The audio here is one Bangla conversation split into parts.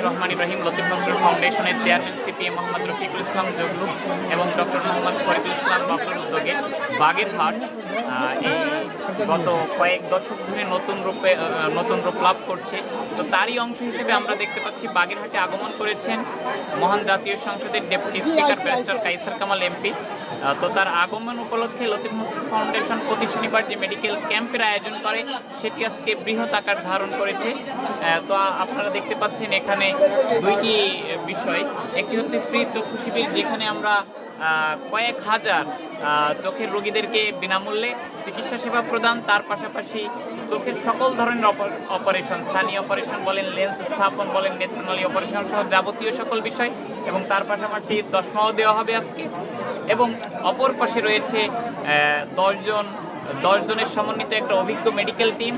রহমান ইব্রাহিম লতিফ নজরুল ফাউন্ডেশনের চেয়ারম্যান সিপিএম মোহাম্মদ রফিকুল ইসলাম জগলু এবং ডক্টর মোহাম্মদ ফরিদুল ইসলাম বাবুর উদ্যোগে বাগেরহাট এই গত কয়েক দশক ধরে নতুন রূপ লাভ করছে। তো তারই অংশ হিসেবে আমরা দেখতে পাচ্ছি বাগেরহাটে আগমন করেছেন মহান জাতীয় সংসদের deputy speaker barrister Kaiser Kamal MP. তো তার আগমন উপলক্ষে লতিফ নজরুল ফাউন্ডেশন প্রতি শনিবার যে মেডিকেল ক্যাম্পের আয়োজন করে সেটি আজকে বৃহৎ আকার ধারণ করেছে। তো আপনারা দেখতে পাচ্ছেন এখানে দুইটি বিষয়, একটি হচ্ছে ফ্রি চক্ষু শিবির, যেখানে আমরা কয়েক হাজার চোখের রোগীদেরকে বিনামূল্যে চিকিৎসা সেবা প্রদান, তার পাশাপাশি চোখের সকল ধরনের অপারেশন, সানি অপারেশন বলেন, লেন্স স্থাপন বলেন, নেত্রনালী অপারেশন সহ যাবতীয় সকল বিষয়, এবং তার পাশাপাশি চশমাও দেওয়া হবে আজকে। এবং অপর পাশে রয়েছে 10 জনের সমন্বিত একটা অভিজ্ঞ মেডিকেল টিম।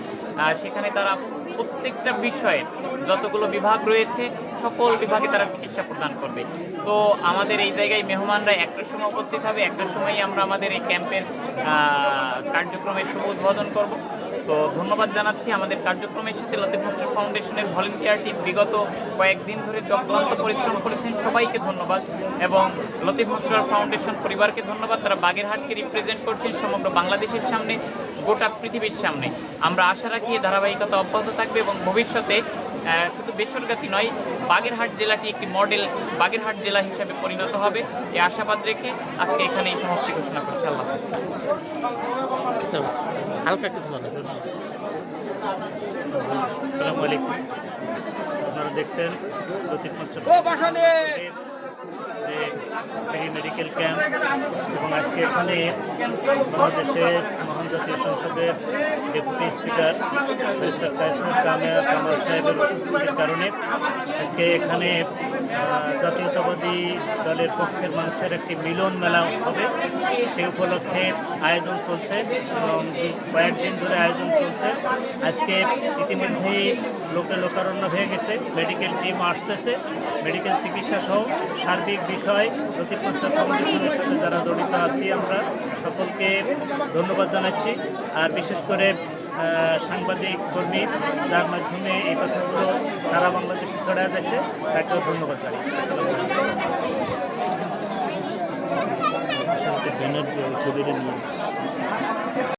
সেখানে তারা প্রত্যেকটা বিষয়ে যতগুলো বিভাগ রয়েছে সকল বিভাগে তারা চিকিৎসা প্রদান করবে। তো আমাদের এই জায়গায় মেহমানরা একটার সময় উপস্থিত হবে, একটার সময়ই আমরা আমাদের এই ক্যাম্পের কার্যক্রমের শুভ উদ্বোধন করব। তো ধন্যবাদ জানাচ্ছি আমাদের কার্যক্রমের সাথে লতিফ নজরুল ফাউন্ডেশনের ভলেন্টিয়ার টিম বিগত কয়েকদিন ধরে অক্লান্ত পরিশ্রম করেছেন, সবাইকে ধন্যবাদ। এবং লতিফ নজরুল ফাউন্ডেশন পরিবারকে ধন্যবাদ, তারা বাগেরহাটকে রিপ্রেজেন্ট করছেন সমগ্র বাংলাদেশের সামনে, গোটা পৃথিবীর সামনে। আমরা আশা রাখি ধারাবাহিকতা অব্যাহত থাকবে এবং ভবিষ্যতে শুধু বেসরকারি নয়, বাগেরহাট জেলাটি একটি মডেল বাগেরহাট জেলা হিসেবে পরিণত হবে, এই আশাবাদ রেখে আজকে এখানে এই সমাপ্তি ঘোষণা করছি। আল্লাহ হালকা কিছু বলেন। আসসালামু আলাইকুম। আপনারা দেখছেন লতিফ নজরুল মেডিকেল ক্যাম্প, এবং আজকে এখানে বাংলাদেশের মহান জাতীয় সংসদের deputy speaker barrister Kaiser Kamal সাহেবের উপস্থিতির কারণে আজকে এখানে জাতীয়তাবাদী দলের পক্ষের মানুষের একটি মিলন মেলা হবে। সেই উপলক্ষে আয়োজন চলছে এবং কয়েকদিন ধরে আয়োজন চলছে। আজকে ইতিমধ্যেই লোকারণ্য হয়ে গেছে, মেডিকেল টিম আসতেছে, মেডিকেল চিকিৎসা সহ সার্বিক বিষয় লতিফ নজরুল ফাউন্ডেশনের সাথে যারা জড়িত আছি আমরা সকলকে ধন্যবাদ জানাচ্ছি। আর বিশেষ করে সাংবাদিক কর্মী যার মাধ্যমে এই কথাগুলো সারা বাংলাদেশে ছড়ায় যাচ্ছে, তাকেও ধন্যবাদ জানাই। আসসালামু আলাইকুম।